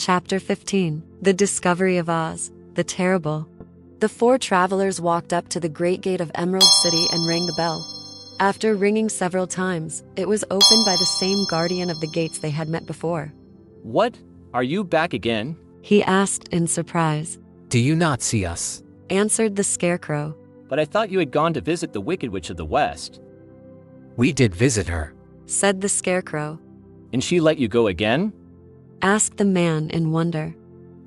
Chapter 15. The Discovery of Oz, the Terrible. The four travelers walked up to the great gate of Emerald City and rang the bell. After ringing several times, it was opened by the same guardian of the gates they had met before. "What? Are you back again?" he asked in surprise. "Do you not see us?" answered the Scarecrow. "But I thought you had gone to visit the Wicked Witch of the West." "We did visit her," said the Scarecrow. "And she let you go again?" asked the man in wonder.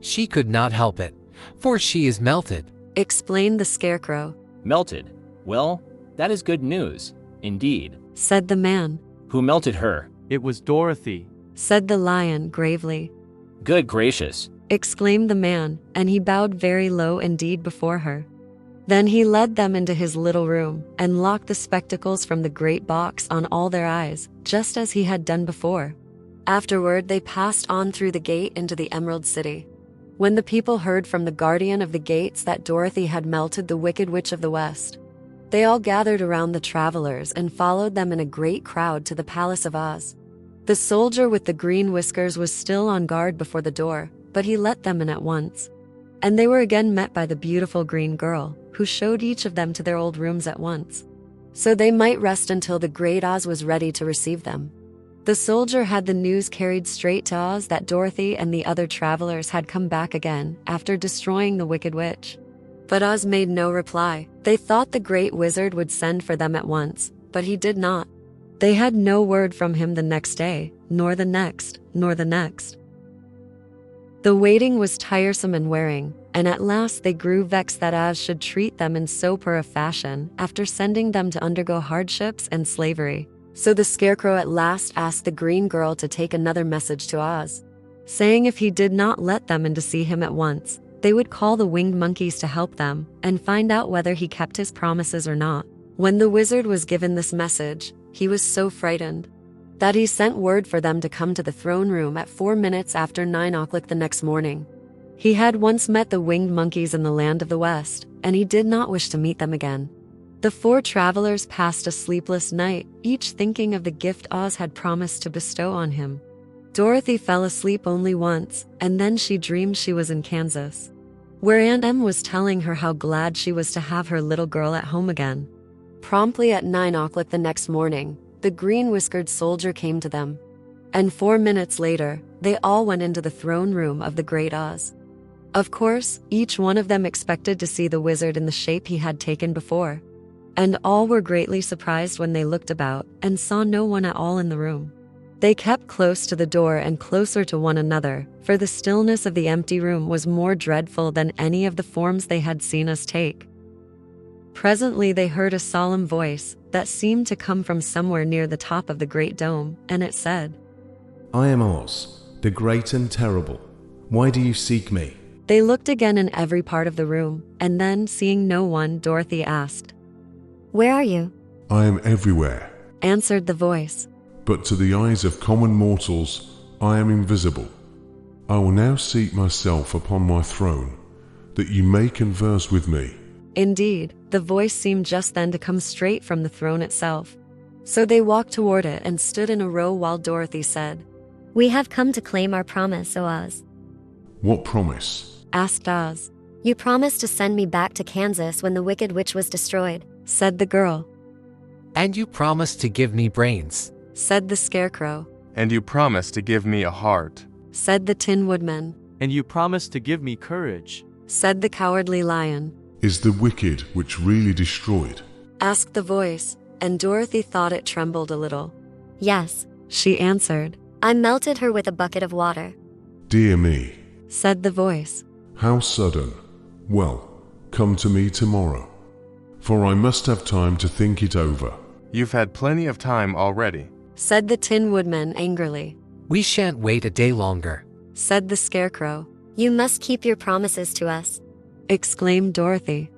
"She could not help it, for she is melted," explained the Scarecrow. "Melted? Well, that is good news, indeed." said the man. "Who melted her?" It was Dorothy, said the lion gravely. "Good gracious," exclaimed the man, and he bowed very low indeed before her. Then he led them into his little room and locked the spectacles from the great box on all their eyes, just as he had done before. Afterward, they passed on through the gate into the Emerald City. When the people heard from the guardian of the gates that Dorothy had melted the Wicked Witch of the West, they all gathered around the travelers and followed them in a great crowd to the Palace of Oz. The soldier with the green whiskers was still on guard before the door, but he let them in at once. And they were again met by the beautiful green girl, who showed each of them to their old rooms at once, so they might rest until the great Oz was ready to receive them. The soldier had the news carried straight to Oz that Dorothy and the other travelers had come back again after destroying the Wicked Witch. But Oz made no reply. They thought the great wizard would send for them at once, but he did not. They had no word from him the next day, nor the next, nor the next. The waiting was tiresome and wearing, and at last they grew vexed that Oz should treat them in so poor a fashion after sending them to undergo hardships and slavery. So the Scarecrow at last asked the green girl to take another message to Oz, saying if he did not let them in to see him at once, they would call the winged monkeys to help them and find out whether he kept his promises or not. When the wizard was given this message, he was so frightened that he sent word for them to come to the throne room at 4 minutes after 9 o'clock the next morning. He had once met the winged monkeys in the land of the West, and he did not wish to meet them again. The four travelers passed a sleepless night, each thinking of the gift Oz had promised to bestow on him. Dorothy fell asleep only once, and then she dreamed she was in Kansas, where Aunt Em was telling her how glad she was to have her little girl at home again. Promptly at 9 o'clock the next morning, the green-whiskered soldier came to them, and 4 minutes later, they all went into the throne room of the great Oz. Of course, each one of them expected to see the wizard in the shape he had taken before, and all were greatly surprised when they looked about and saw no one at all in the room. They kept close to the door and closer to one another, for the stillness of the empty room was more dreadful than any of the forms they had seen us take. Presently they heard a solemn voice that seemed to come from somewhere near the top of the great dome, and it said, "I am Oz, the great and terrible. Why do you seek me?" They looked again in every part of the room, and then, seeing no one, Dorothy asked, "Where are you?" "I am everywhere, answered the voice. but to the eyes of common mortals I am invisible. I will now seat myself upon my throne, that you may converse with me." Indeed, the voice seemed just then to come straight from the throne itself. So they walked toward it and stood in a row while Dorothy said, "We have come to claim our promise, O Oz." "What promise?" asked Oz. "You promised to send me back to Kansas when the Wicked Witch was destroyed," said the girl. "And you promised to give me brains," said the Scarecrow. "And you promised to give me a heart," said the Tin Woodman. and you promised to give me courage. Said the Cowardly Lion. "Is the Wicked Witch really destroyed?" asked the voice, and Dorothy thought it trembled a little. "Yes, She answered. I melted her with a bucket of water." "Dear me, Said the voice. how sudden. Well, come to me tomorrow, for I must have time to think it over." "You've had plenty of time already." Said the Tin Woodman angrily. "We shan't wait a day longer," Said the Scarecrow. "You must keep your promises to us." Exclaimed Dorothy.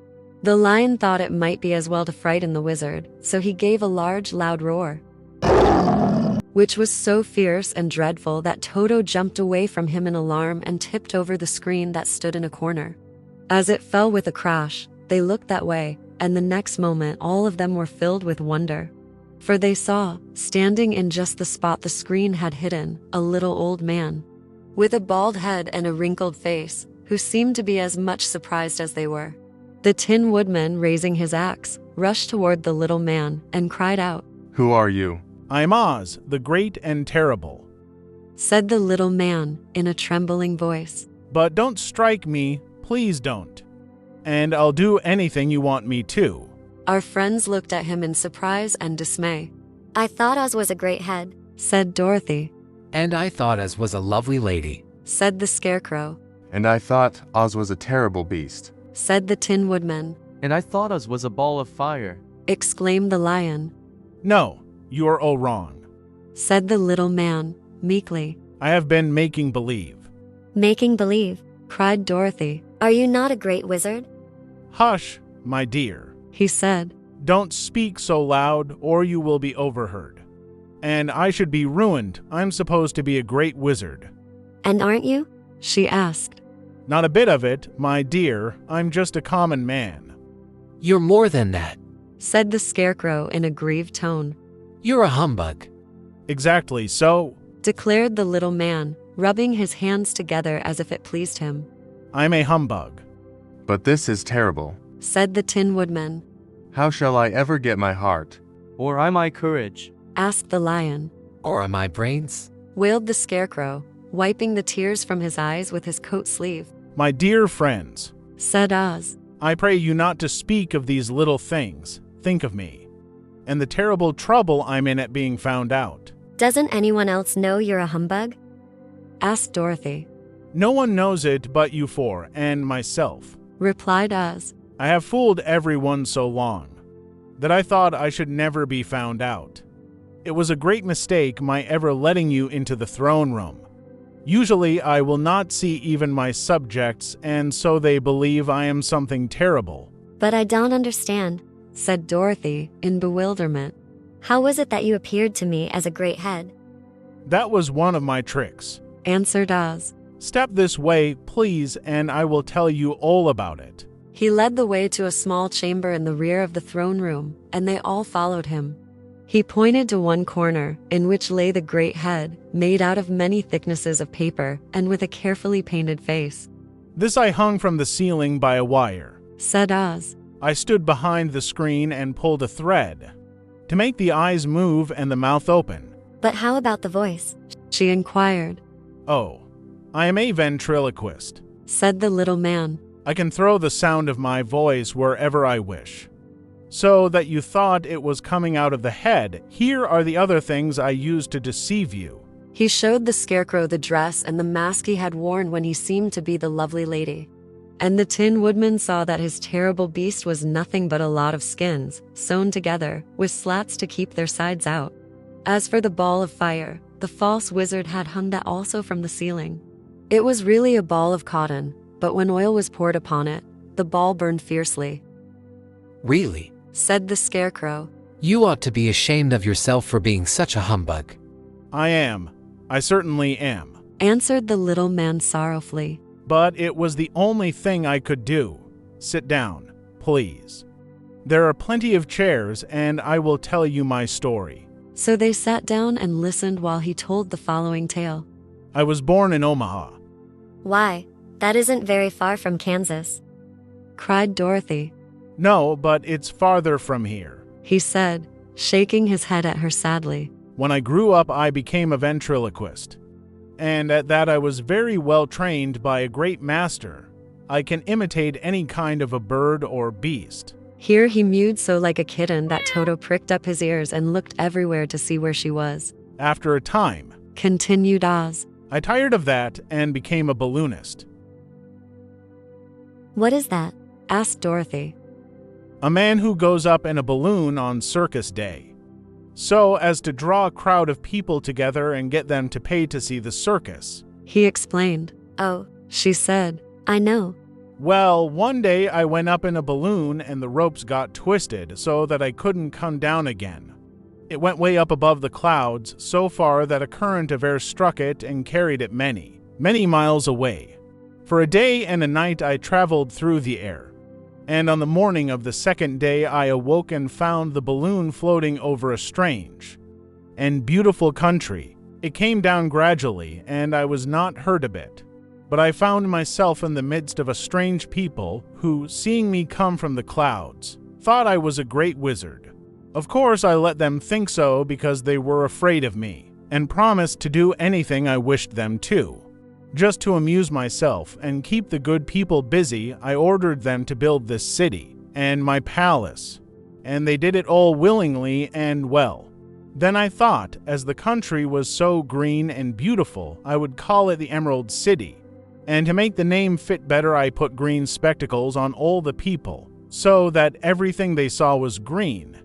The lion thought it might be as well to frighten the wizard, so he gave a large, loud roar, which was so fierce and dreadful that Toto jumped away from him in alarm and tipped over the screen that stood in a corner. As it fell with a crash, they looked that way, and the next moment all of them were filled with wonder. For they saw, standing in just the spot the screen had hidden, a little old man. with a bald head and a wrinkled face, who seemed to be as much surprised as they were. The Tin Woodman, raising his axe, rushed toward the little man and cried out, Who are you? I'm Oz, the Great and Terrible. said the little man in a trembling voice. But don't strike me, please don't. And I'll do anything you want me to. Our friends looked at him in surprise and dismay. I thought Oz was a great head, Said Dorothy. And I thought Oz was a lovely lady. Said the Scarecrow. And I thought Oz was a terrible beast. Said the Tin Woodman. And I thought Oz was a ball of fire. Exclaimed the Lion. No, you're all wrong. Said the little man, meekly. I have been making believe. making believe. Cried Dorothy. Are you not a great wizard? Hush, my dear. He said. Don't speak so loud, or you will be overheard. And I should be ruined. I'm supposed to be a great wizard. And aren't you? She asked. Not a bit of it, my dear. I'm just a common man. You're more than that. Said the Scarecrow in a grieved tone. You're a humbug. Exactly so. Declared the little man, rubbing his hands together as if it pleased him. I'm a humbug. But this is terrible. Said the Tin Woodman. How shall I ever get my heart? Or am I courage? Asked the Lion. Or am I brains? Wailed the Scarecrow, wiping the tears from his eyes with his coat sleeve. My dear friends, Said Oz. I pray you not to speak of these little things. Think of me. And the terrible trouble I'm in at being found out. Doesn't anyone else know you're a humbug? Asked Dorothy. No one knows it but you four and myself. Replied Oz. I have fooled everyone so long that I thought I should never be found out. It was a great mistake my ever letting you into the throne room. Usually I will not see even my subjects, and so they believe I am something terrible. But I don't understand. Said Dorothy in bewilderment. How was it that you appeared to me as a great head? That was one of my tricks. Answered Oz. Step this way, please, and I will tell you all about it. He led the way to a small chamber in the rear of the throne room, and they all followed him. He pointed to one corner, in which lay the great head, made out of many thicknesses of paper, and with a carefully painted face. This I hung from the ceiling by a wire. Said Oz. I stood behind the screen and pulled a thread to make the eyes move and the mouth open. But how about the voice? She inquired. Oh, I am a ventriloquist. Said the little man. I can throw the sound of my voice wherever I wish. So that you thought it was coming out of the head, here are the other things I used to deceive you. He showed the Scarecrow the dress and the mask he had worn when he seemed to be the lovely lady. And the Tin Woodman saw that his terrible beast was nothing but a lot of skins, sewn together, with slats to keep their sides out. As for the ball of fire, the false wizard had hung that also from the ceiling. It was really a ball of cotton, but when oil was poured upon it, the ball burned fiercely. Really? Said the Scarecrow. You ought to be ashamed of yourself for being such a humbug. I am. I certainly am. Answered the little man sorrowfully. But it was the only thing I could do. Sit down, please. There are plenty of chairs, and I will tell you my story. So they sat down and listened while he told the following tale. I was born in Omaha. Why? That isn't very far from Kansas. Cried Dorothy. No, but it's farther from here. He said, shaking his head at her sadly. When I grew up, I became a ventriloquist. And at that I was very well trained by a great master. I can imitate any kind of a bird or beast. Here he mewed so like a kitten that Toto pricked up his ears and looked everywhere to see where she was. After a time, Continued Oz. I tired of that and became a balloonist. What is that? Asked Dorothy. A man who goes up in a balloon on circus day, so as to draw a crowd of people together and get them to pay to see the circus. He explained. Oh, She said. I know. Well, one day I went up in a balloon and the ropes got twisted so that I couldn't come down again. It went way up above the clouds, so far that a current of air struck it and carried it many, many miles away. For a day and a night I traveled through the air. And on the morning of the second day I awoke and found the balloon floating over a strange and beautiful country. It came down gradually, and I was not hurt a bit. But I found myself in the midst of a strange people who, seeing me come from the clouds, thought I was a great wizard. Of course, I let them think so because they were afraid of me, and promised to do anything I wished them to. Just to amuse myself and keep the good people busy, I ordered them to build this city and my palace, and they did it all willingly and well. Then I thought, as the country was so green and beautiful, I would call it the Emerald City. And to make the name fit better, I put green spectacles on all the people, so that everything they saw was green.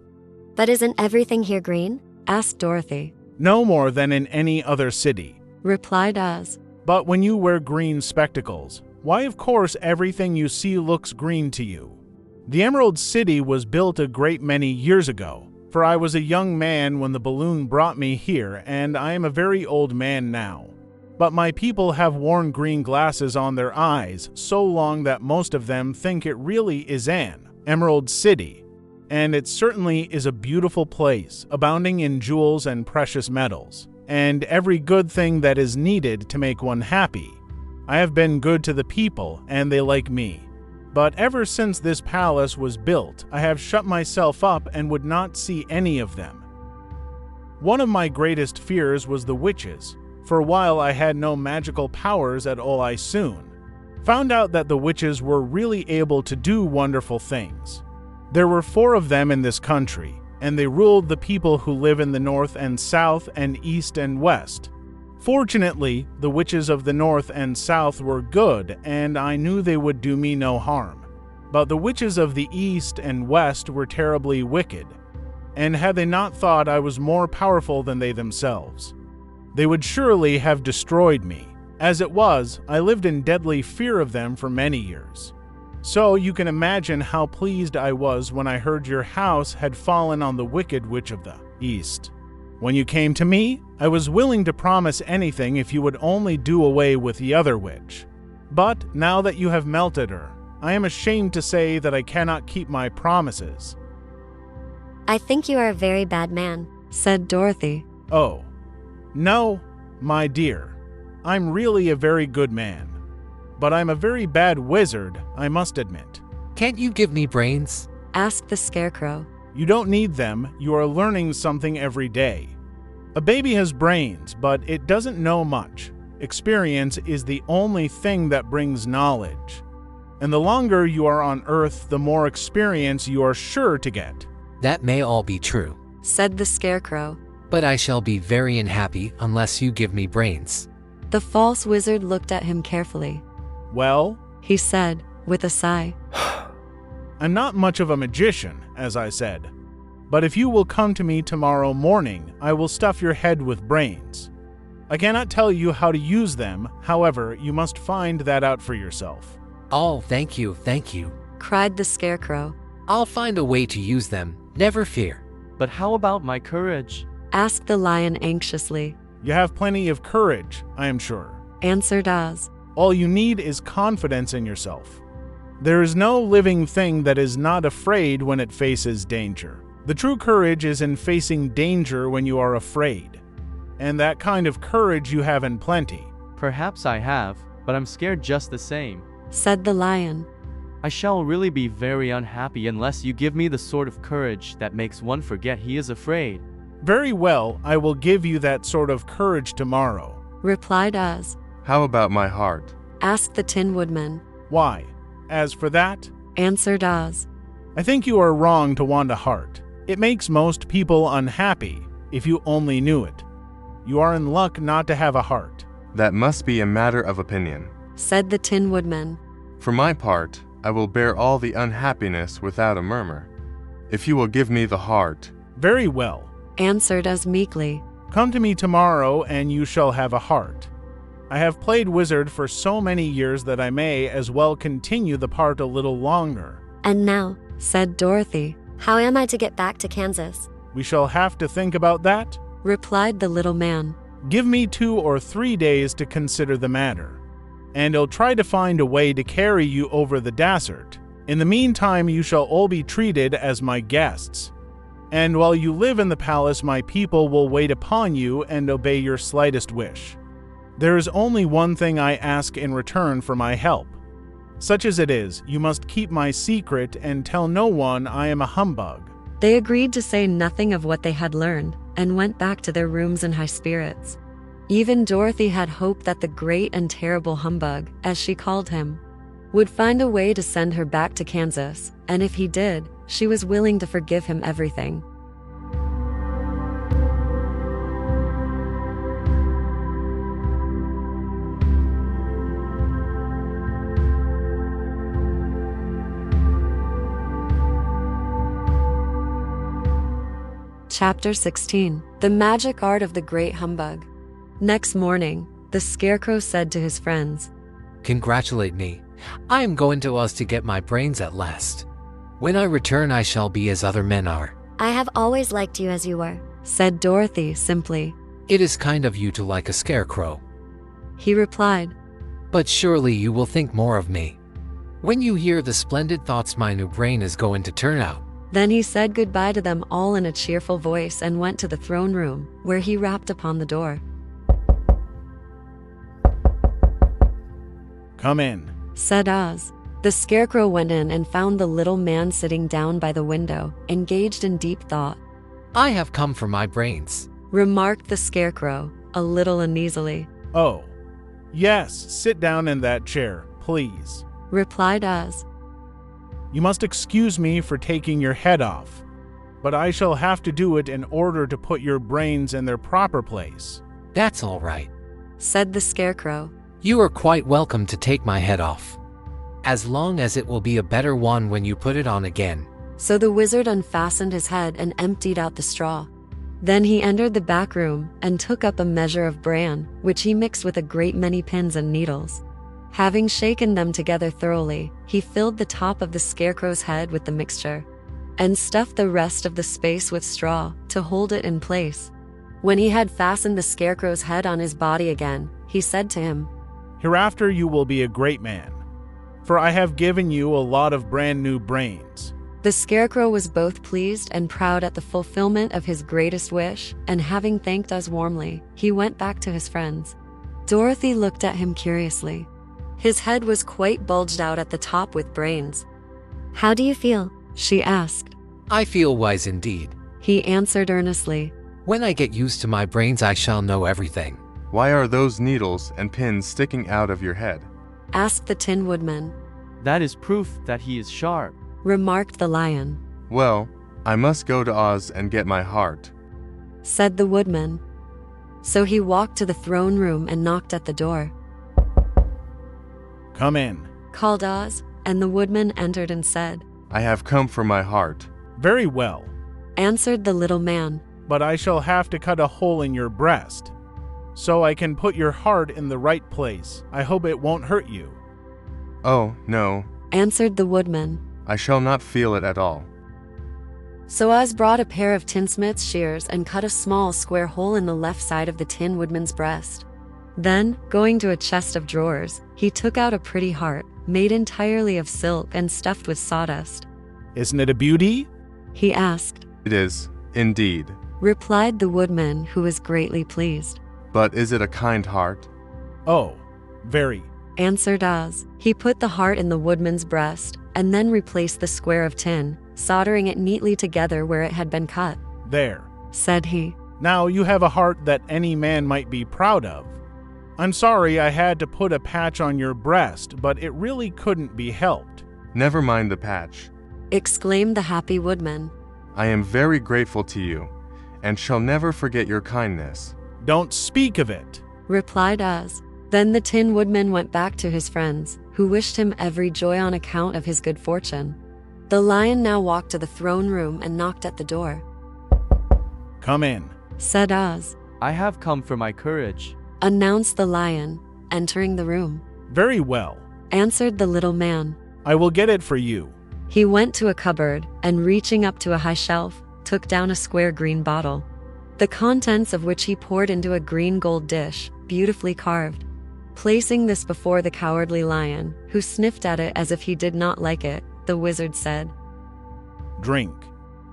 But isn't everything here green? asked Dorothy. No more than in any other city, replied Oz. But when you wear green spectacles, why of course everything you see looks green to you. The Emerald City was built a great many years ago, for I was a young man when the balloon brought me here, and I am a very old man now. But my people have worn green glasses on their eyes so long that most of them think it really is an Emerald City. And it certainly is a beautiful place, abounding in jewels and precious metals, and every good thing that is needed to make one happy. I have been good to the people, and they like me. But ever since this palace was built, I have shut myself up and would not see any of them. One of my greatest fears was the witches. For a while I had no magical powers at all. I soon found out that the witches were really able to do wonderful things. There were 4 of them in this country, and they ruled the people who live in the north and south and east and west. Fortunately, the witches of the north and south were good, and I knew they would do me no harm. But the witches of the east and west were terribly wicked, and had they not thought I was more powerful than they themselves, they would surely have destroyed me. As it was, I lived in deadly fear of them for many years. So you can imagine how pleased I was when I heard your house had fallen on the wicked witch of the east. When you came to me, I was willing to promise anything if you would only do away with the other witch. But now that you have melted her, I am ashamed to say that I cannot keep my promises. I think you are a very bad man, said Dorothy. Oh, no, my dear. I'm really a very good man. But I'm a very bad wizard, I must admit. Can't you give me brains? asked the Scarecrow. You don't need them, you are learning something every day. A baby has brains, but it doesn't know much. Experience is the only thing that brings knowledge. And the longer you are on Earth, the more experience you are sure to get. That may all be true, said the Scarecrow. but I shall be very unhappy unless you give me brains. The false wizard looked at him carefully. Well, he said, with a sigh. I'm not much of a magician, as I said. But if you will come to me tomorrow morning, I will stuff your head with brains. I cannot tell you how to use them, however, you must find that out for yourself. Oh, thank you, cried the Scarecrow. I'll find a way to use them, never fear. But how about my courage? Asked the lion anxiously. You have plenty of courage, I am sure. Answered Oz. All you need is confidence in yourself. There is no living thing that is not afraid when it faces danger. The true courage is in facing danger when you are afraid. And that kind of courage you have in plenty. Perhaps I have, but I'm scared just the same. Said the lion. I shall really be very unhappy unless you give me the sort of courage that makes one forget he is afraid. Very well, I will give you that sort of courage tomorrow. Replied Oz. How about my heart? Asked the Tin Woodman. Why? As for that, answered Oz, I think you are wrong to want a heart. It makes most people unhappy, if you only knew it. You are in luck not to have a heart. That must be a matter of opinion. Said the Tin Woodman. For my part, I will bear all the unhappiness without a murmur. If you will give me the heart. Very well, answered Oz meekly. Come to me tomorrow and you shall have a heart. I have played wizard for so many years that I may as well continue the part a little longer. And now, said Dorothy, how am I to get back to Kansas? We shall have to think about that, replied the little man. Give me 2 or 3 days to consider the matter, and I'll try to find a way to carry you over the desert. In the meantime, you shall all be treated as my guests. And while you live in the palace, my people will wait upon you and obey your slightest wish. There is only one thing I ask in return for my help. Such as it is, you must keep my secret and tell no one I am a humbug." They agreed to say nothing of what they had learned and went back to their rooms in high spirits. Even Dorothy had hoped that the great and terrible Humbug, as she called him, would find a way to send her back to Kansas, and if he did, she was willing to forgive him everything. Chapter 16. The Magic Art of the Great Humbug. Next morning, the Scarecrow said to his friends, "Congratulate me. I am going to Oz to get my brains at last. When I return, I shall be as other men are." I have always liked you as you were. said Dorothy simply. "It is kind of you to like a scarecrow. He replied, But surely you will think more of me when you hear the splendid thoughts my new brain is going to turn out." Then he said goodbye to them all in a cheerful voice and went to the throne room, where he rapped upon the door. "Come in," said Oz. The Scarecrow went in and found the little man sitting down by the window, engaged in deep thought. "I have come for my brains," remarked the Scarecrow, a little uneasily. "Oh, yes, sit down in that chair, please. Replied Oz. You must excuse me for taking your head off, but I shall have to do it in order to put your brains in their proper place." "That's all right," said the Scarecrow. "You are quite welcome to take my head off, as long as it will be a better one when you put it on again." So the wizard unfastened his head and emptied out the straw. Then he entered the back room and took up a measure of bran, which he mixed with a great many pins and needles. Having shaken them together thoroughly, he filled the top of the Scarecrow's head with the mixture and stuffed the rest of the space with straw to hold it in place. When he had fastened the Scarecrow's head on his body again, he said to him, "Hereafter you will be a great man, for I have given you a lot of brand new brains." The Scarecrow was both pleased and proud at the fulfillment of his greatest wish, and having thanked us warmly, he went back to his friends. Dorothy looked at him curiously. His head was quite bulged out at the top with brains. "How do you feel?" she asked. "I feel wise indeed. He answered earnestly. When I get used to my brains, I shall know everything." Why are those needles and pins sticking out of your head? Asked the Tin Woodman. That is proof that he is sharp. Remarked the Lion. Well, I must go to Oz and get my heart. Said the Woodman. So he walked to the throne room and knocked at the door. "Come in." Called Oz, and the Woodman entered and said, I have come for my heart. "Very well, answered the little man. but I shall have to cut a hole in your breast, so I can put your heart in the right place. I hope it won't hurt you." Oh, no, Answered the Woodman. I shall not feel it at all. So Oz brought a pair of tinsmith's shears and cut a small square hole in the left side of the Tin Woodman's breast. Then, going to a chest of drawers, he took out a pretty heart, made entirely of silk and stuffed with sawdust. "Isn't it a beauty?" He asked. It is, indeed. Replied the Woodman, who was greatly pleased. But is it a kind heart? "Oh, very." Answered Oz. He put the heart in the Woodman's breast, and then replaced the square of tin, soldering it neatly together where it had been cut. "There. Said he. Now you have a heart that any man might be proud of. I'm sorry I had to put a patch on your breast, but it really couldn't be helped." Never mind the patch. Exclaimed the happy Woodman. I am very grateful to you, and shall never forget your kindness. "Don't speak of it." Replied Oz. Then the Tin Woodman went back to his friends, who wished him every joy on account of his good fortune. The Lion now walked to the throne room and knocked at the door. "Come in." Said Oz. I have come for my courage. Announced the Lion, entering the room. "Very well. Answered the little man. I will get it for you." He went to a cupboard, and reaching up to a high shelf, took down a square green bottle, the contents of which he poured into a green gold dish, beautifully carved. Placing this before the Cowardly Lion, who sniffed at it as if he did not like it, the wizard said, "Drink."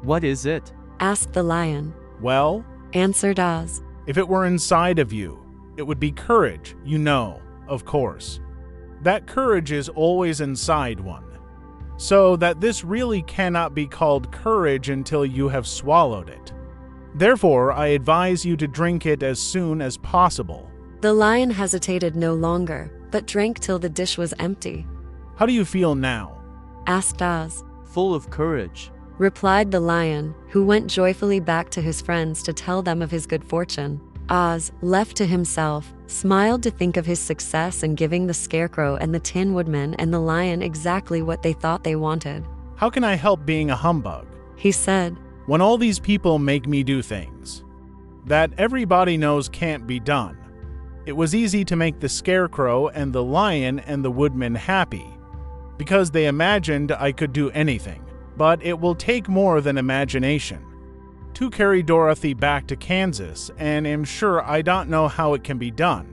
What is it? asked the lion. Well, Answered Oz. if it were inside of you, it would be courage, you know, of course. That courage is always inside one. So that this really cannot be called courage until you have swallowed it. Therefore, I advise you to drink it as soon as possible. The lion hesitated no longer, but drank till the dish was empty. How do you feel now? Asked Oz. Full of courage. Replied the lion, who went joyfully back to his friends to tell them of his good fortune. Oz, left to himself, smiled to think of his success in giving the Scarecrow and the Tin Woodman and the lion exactly what they thought they wanted. How can I help being a humbug? He said. When all these people make me do things that everybody knows can't be done. It was easy to make the Scarecrow and the lion and the woodman happy, because they imagined I could do anything. But it will take more than imagination to carry Dorothy back to Kansas, and am sure I don't know how it can be done.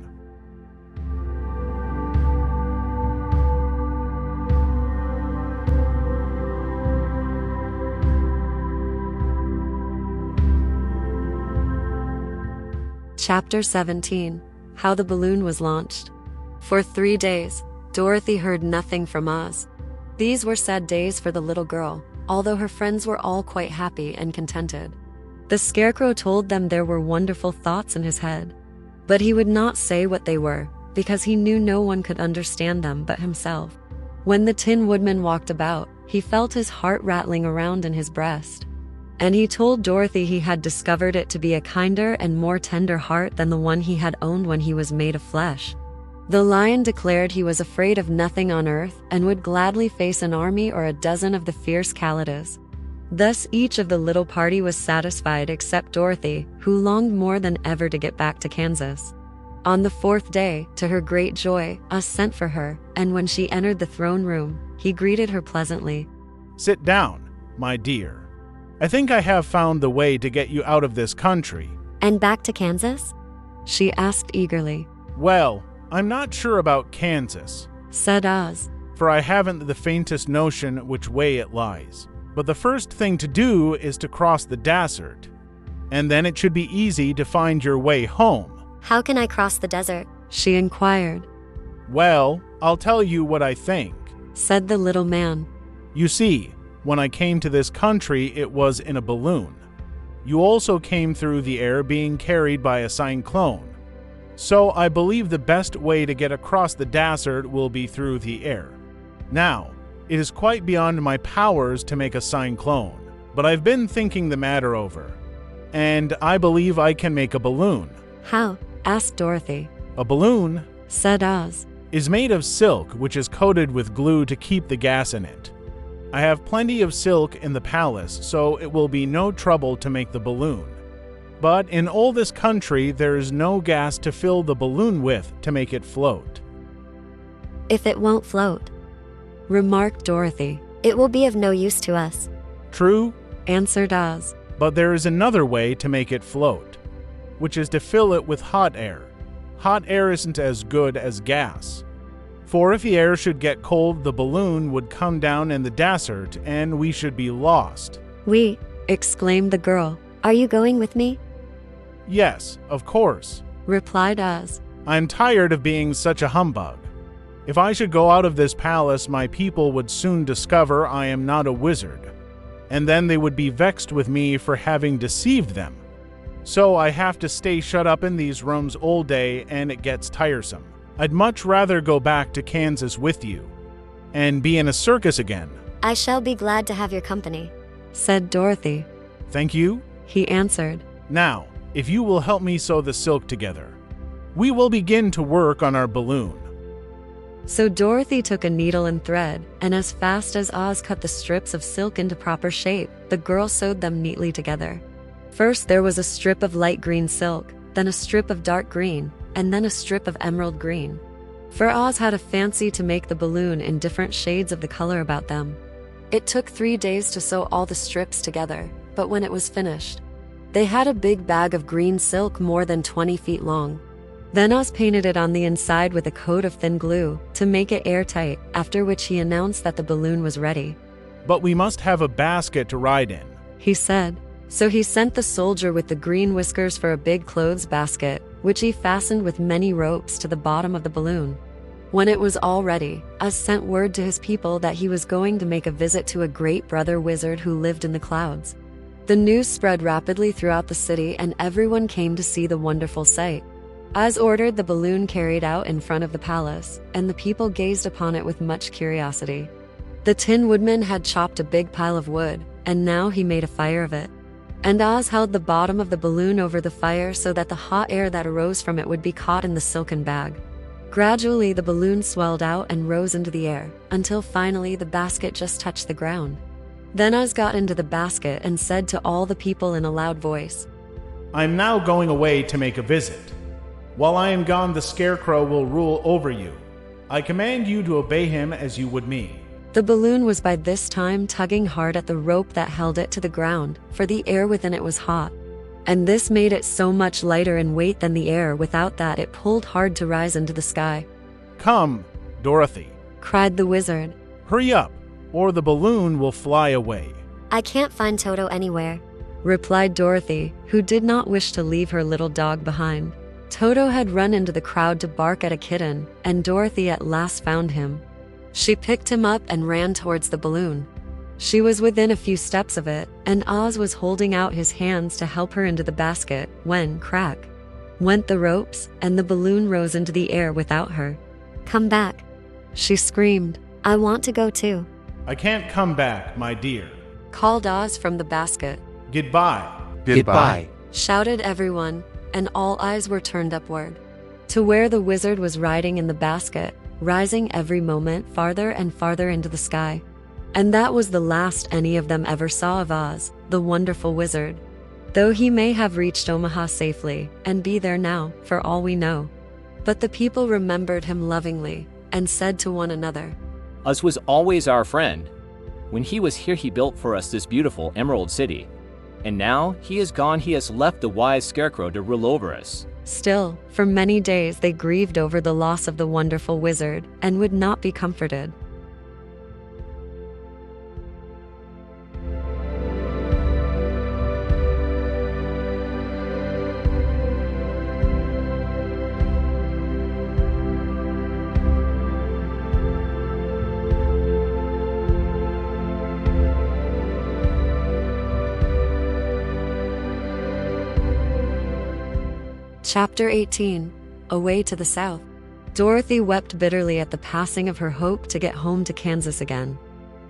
Chapter 17. How the Balloon Was Launched. For 3 days, Dorothy heard nothing from Oz. These were sad days for the little girl, although her friends were all quite happy and contented. The Scarecrow told them there were wonderful thoughts in his head, but he would not say what they were, because he knew no one could understand them but himself. When the Tin Woodman walked about, he felt his heart rattling around in his breast, and he told Dorothy he had discovered it to be a kinder and more tender heart than the one he had owned when he was made of flesh. The lion declared he was afraid of nothing on earth and would gladly face an army or a dozen of the fierce Kalidas. Thus each of the little party was satisfied except Dorothy, who longed more than ever to get back to Kansas. On the 4th day, to her great joy, Oz sent for her, and when she entered the throne room, he greeted her pleasantly. Sit down, my dear. I think I have found the way to get you out of this country. And back to Kansas? She asked eagerly. Well, I'm not sure about Kansas, Said Oz. for I haven't the faintest notion which way it lies. But the first thing to do is to cross the desert, and then it should be easy to find your way home. How can I cross the desert? She inquired. Well, I'll tell you what I think. Said the little man. You see, when I came to this country, it was in a balloon. You also came through the air being carried by a cyclone. So I believe the best way to get across the desert will be through the air. Now, it is quite beyond my powers to make a cyclone, but I've been thinking the matter over, and I believe I can make a balloon. How? Asked Dorothy. A balloon Said Oz. is made of silk, which is coated with glue to keep the gas in it. I have plenty of silk in the palace, so it will be no trouble to make the balloon. But in all this country, there is no gas to fill the balloon with to make it float. If it won't float, Remarked Dorothy. it will be of no use to us. True, Answered Oz. but there is another way to make it float, which is to fill it with hot air. Hot air isn't as good as gas. For if the air should get cold, the balloon would come down in the desert and we should be lost. We, Exclaimed the girl. are you going with me? Yes, of course. Replied Oz. I'm tired of being such a humbug. If I should go out of this palace, my people would soon discover I am not a wizard, and then they would be vexed with me for having deceived them. So I have to stay shut up in these rooms all day, and it gets tiresome. I'd much rather go back to Kansas with you and be in a circus again. I shall be glad to have your company. Said Dorothy. Thank you. He answered. Now, if you will help me sew the silk together, we will begin to work on our balloon. So Dorothy took a needle and thread, and as fast as Oz cut the strips of silk into proper shape, the girl sewed them neatly together. First there was a strip of light green silk, then a strip of dark green, and then a strip of emerald green. For Oz had a fancy to make the balloon in different shades of the color about them. It took 3 days to sew all the strips together, but when it was finished, they had a big bag of green silk more than 20 feet long. Then Oz painted it on the inside with a coat of thin glue to make it airtight, after which he announced that the balloon was ready. But we must have a basket to ride in. He said. So he sent the soldier with the green whiskers for a big clothes basket, which he fastened with many ropes to the bottom of the balloon. When it was all ready, Oz sent word to his people that he was going to make a visit to a great brother wizard who lived in the clouds. The news spread rapidly throughout the city and everyone came to see the wonderful sight. Oz ordered the balloon carried out in front of the palace, and the people gazed upon it with much curiosity. The Tin Woodman had chopped a big pile of wood, and now he made a fire of it. And Oz held the bottom of the balloon over the fire so that the hot air that arose from it would be caught in the silken bag. Gradually, the balloon swelled out and rose into the air, until finally the basket just touched the ground. Then Oz got into the basket and said to all the people in a loud voice, I'm now going away to make a visit. While I am gone, the Scarecrow will rule over you. I command you to obey him as you would me. The balloon was by this time tugging hard at the rope that held it to the ground, for the air within it was hot. And this made it so much lighter in weight than the air without that it pulled hard to rise into the sky. Come, Dorothy, cried the wizard. hurry up, or the balloon will fly away. I can't find Toto anywhere. Replied Dorothy, who did not wish to leave her little dog behind. Toto had run into the crowd to bark at a kitten, and Dorothy at last found him. She picked him up and ran towards the balloon. She was within a few steps of it, and Oz was holding out his hands to help her into the basket when, crack, went the ropes, and the balloon rose into the air without her. Come back. She screamed, I want to go too. I can't come back, my dear. called Oz from the basket. Goodbye. Goodbye. Shouted everyone, and all eyes were turned upward to where the wizard was riding in the basket, rising every moment farther and farther into the sky. And that was the last any of them ever saw of Oz, the wonderful wizard. Though he may have reached Omaha safely and be there now, for all we know. But the people remembered him lovingly and said to one another, Oz was always our friend. When he was here, he built for us this beautiful Emerald City. And now he is gone, he has left the wise Scarecrow to rule over us. Still, for many days they grieved over the loss of the wonderful wizard and would not be comforted. Chapter 18. Away to the South. Dorothy wept bitterly at the passing of her hope to get home to Kansas again.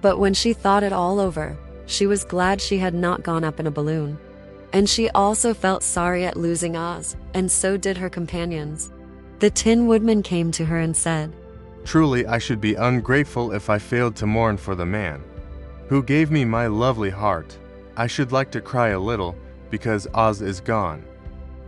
But when she thought it all over, she was glad she had not gone up in a balloon. And she also felt sorry at losing Oz, and so did her companions. The Tin Woodman came to her and said, Truly, I should be ungrateful if I failed to mourn for the man who gave me my lovely heart. I should like to cry a little because Oz is gone.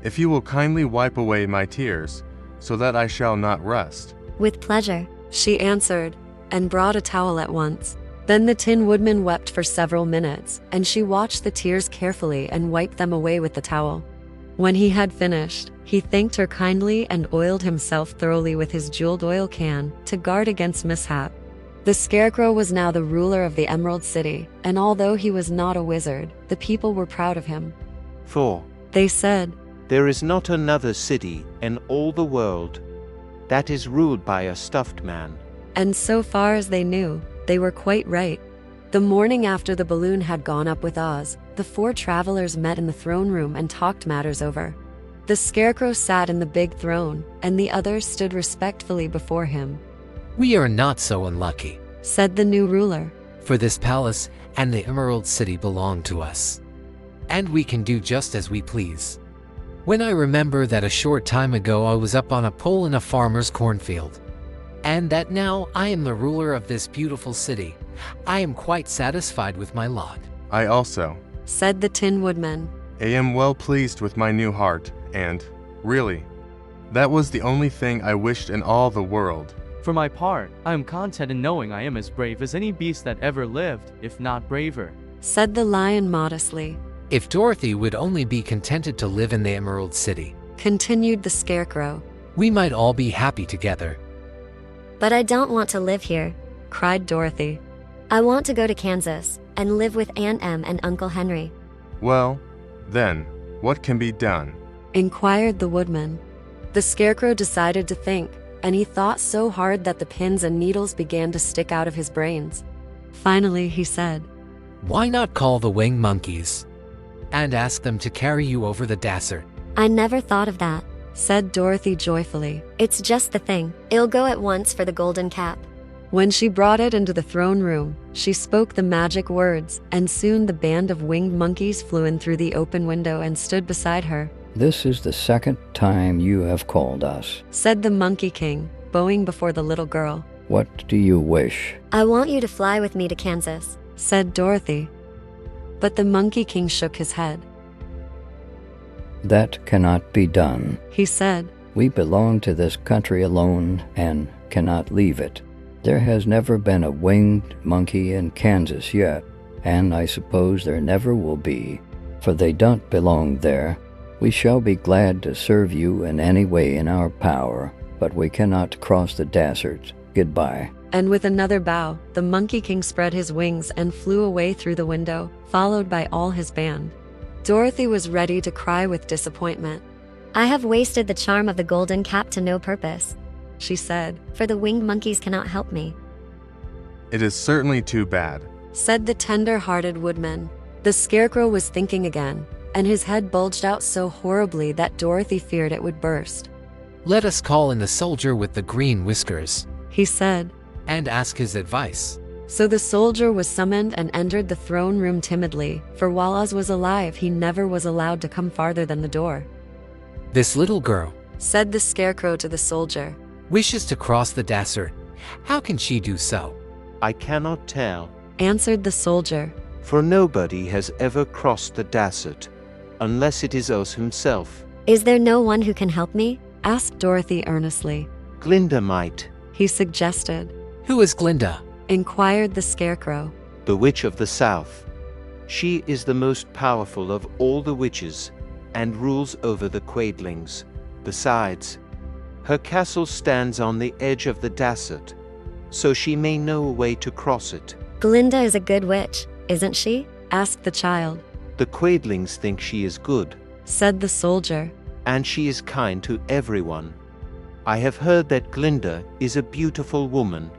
If you will kindly wipe away my tears, so that I shall not rust. With pleasure. she answered, and brought a towel at once. Then the Tin Woodman wept for several minutes, and she watched the tears carefully and wiped them away with the towel. When he had finished, he thanked her kindly and oiled himself thoroughly with his jeweled oil can to guard against mishap. The Scarecrow was now the ruler of the Emerald City, and although he was not a wizard, the people were proud of him. For They said, there is not another city in all the world that is ruled by a stuffed man. and so far as they knew, they were quite right. The morning after the balloon had gone up with Oz, the four travelers met in the throne room and talked matters over. The Scarecrow sat in the big throne, and the others stood respectfully before him. We are not so unlucky, Said the new ruler. for this palace and the Emerald City belong to us. And we can do just as we please. When I remember that a short time ago I was up on a pole in a farmer's cornfield, and that now I am the ruler of this beautiful city, I am quite satisfied with my lot. I also Said the Tin Woodman. am well pleased with my new heart, and, really, that was the only thing I wished in all the world. For my part, I am content in knowing I am as brave as any beast that ever lived, if not braver. Said the Lion modestly. If Dorothy would only be contented to live in the Emerald City, Continued the Scarecrow. we might all be happy together. But I don't want to live here. Cried Dorothy. I want to go to Kansas and live with Aunt Em and Uncle Henry. Well, then, what can be done? inquired the woodman. The Scarecrow decided to think, and he thought so hard that the pins and needles began to stick out of his brains. Finally, he said, Why not call the winged monkeys and ask them to carry you over the desert? I never thought of that, said Dorothy joyfully. It's just the thing. It'll go at once for the golden cap. When she brought it into the throne room, she spoke the magic words, and soon the band of winged monkeys flew in through the open window and stood beside her. This is the second time you have called us, said the Monkey King, bowing before the little girl. What do you wish? I want you to fly with me to Kansas, said Dorothy. But the Monkey King shook his head. That cannot be done, he said. We belong to this country alone and cannot leave it. There has never been a winged monkey in Kansas yet, and I suppose there never will be, for they don't belong there. We shall be glad to serve you in any way in our power, but we cannot cross the desert. Goodbye. And with another bow, the Monkey King spread his wings and flew away through the window, followed by all his band. Dorothy was ready to cry with disappointment. I have wasted the charm of the golden cap to no purpose, she said, for the winged monkeys cannot help me. It is certainly too bad, said the tender-hearted woodman. The Scarecrow was thinking again, and his head bulged out so horribly that Dorothy feared it would burst. Let us call in the soldier with the green whiskers, he said, and ask his advice. So the soldier was summoned and entered the throne room timidly, for while Oz was alive, he never was allowed to come farther than the door. This little girl, said the Scarecrow to the soldier, wishes to cross the desert. How can she do so? I cannot tell, answered the soldier, for nobody has ever crossed the desert, unless it is Oz himself. Is there no one who can help me? asked Dorothy earnestly. Glinda might, he suggested. Who is Glinda? inquired the Scarecrow. The Witch of the South. She is the most powerful of all the witches, and rules over the Quadlings. Besides, her castle stands on the edge of the desert, so she may know a way to cross it. Glinda is a good witch, isn't she? asked the child. The Quadlings think she is good, said the soldier, and she is kind to everyone. I have heard that Glinda is a beautiful woman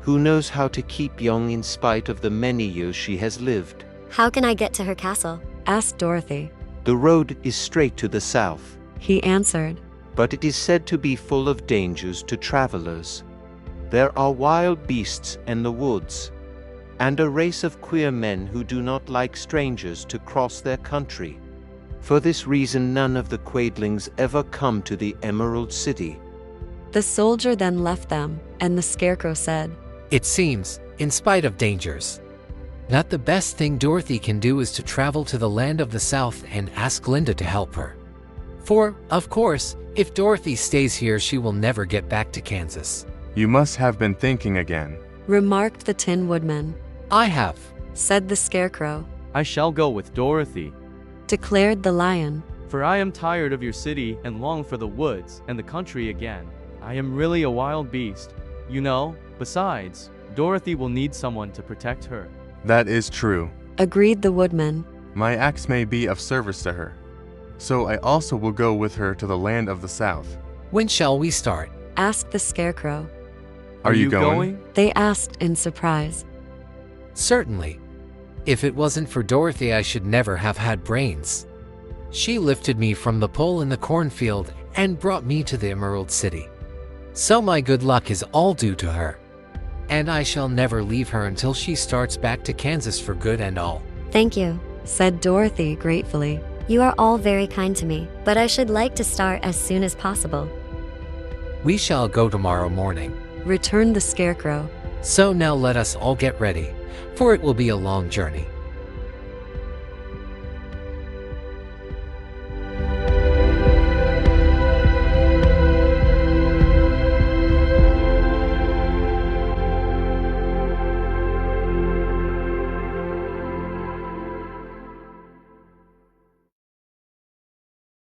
who knows how to keep young in spite of the many years she has lived. How can I get to her castle? asked Dorothy. The road is straight to the south, he answered, but it is said to be full of dangers to travelers. There are wild beasts in the woods, and a race of queer men who do not like strangers to cross their country. For this reason, none of the Quadlings ever come to the Emerald City. The soldier then left them, and the Scarecrow said, It seems, in spite of dangers, that the best thing Dorothy can do is to travel to the land of the South and ask Glinda to help her. For, of course, if Dorothy stays here, she will never get back to Kansas. You must have been thinking again, remarked the Tin Woodman. I have, said the Scarecrow. I shall go with Dorothy, declared the Lion. for I am tired of your city and long for the woods and the country again. I am really a wild beast, you know. Besides, Dorothy will need someone to protect her. That is true. Agreed the Woodman. My axe may be of service to her, so I also will go with her to the land of the South. When shall we start? Asked the Scarecrow. Are you going? They asked in surprise. Certainly. If it wasn't for Dorothy, I should never have had brains. She lifted me from the pole in the cornfield and brought me to the Emerald City. So my good luck is all due to her. And I shall never leave her until she starts back to Kansas for good and all. Thank you, said Dorothy gratefully. You are all very kind to me, but I should like to start as soon as possible. We shall go tomorrow morning, returned the Scarecrow. So now let us all get ready, for it will be a long journey.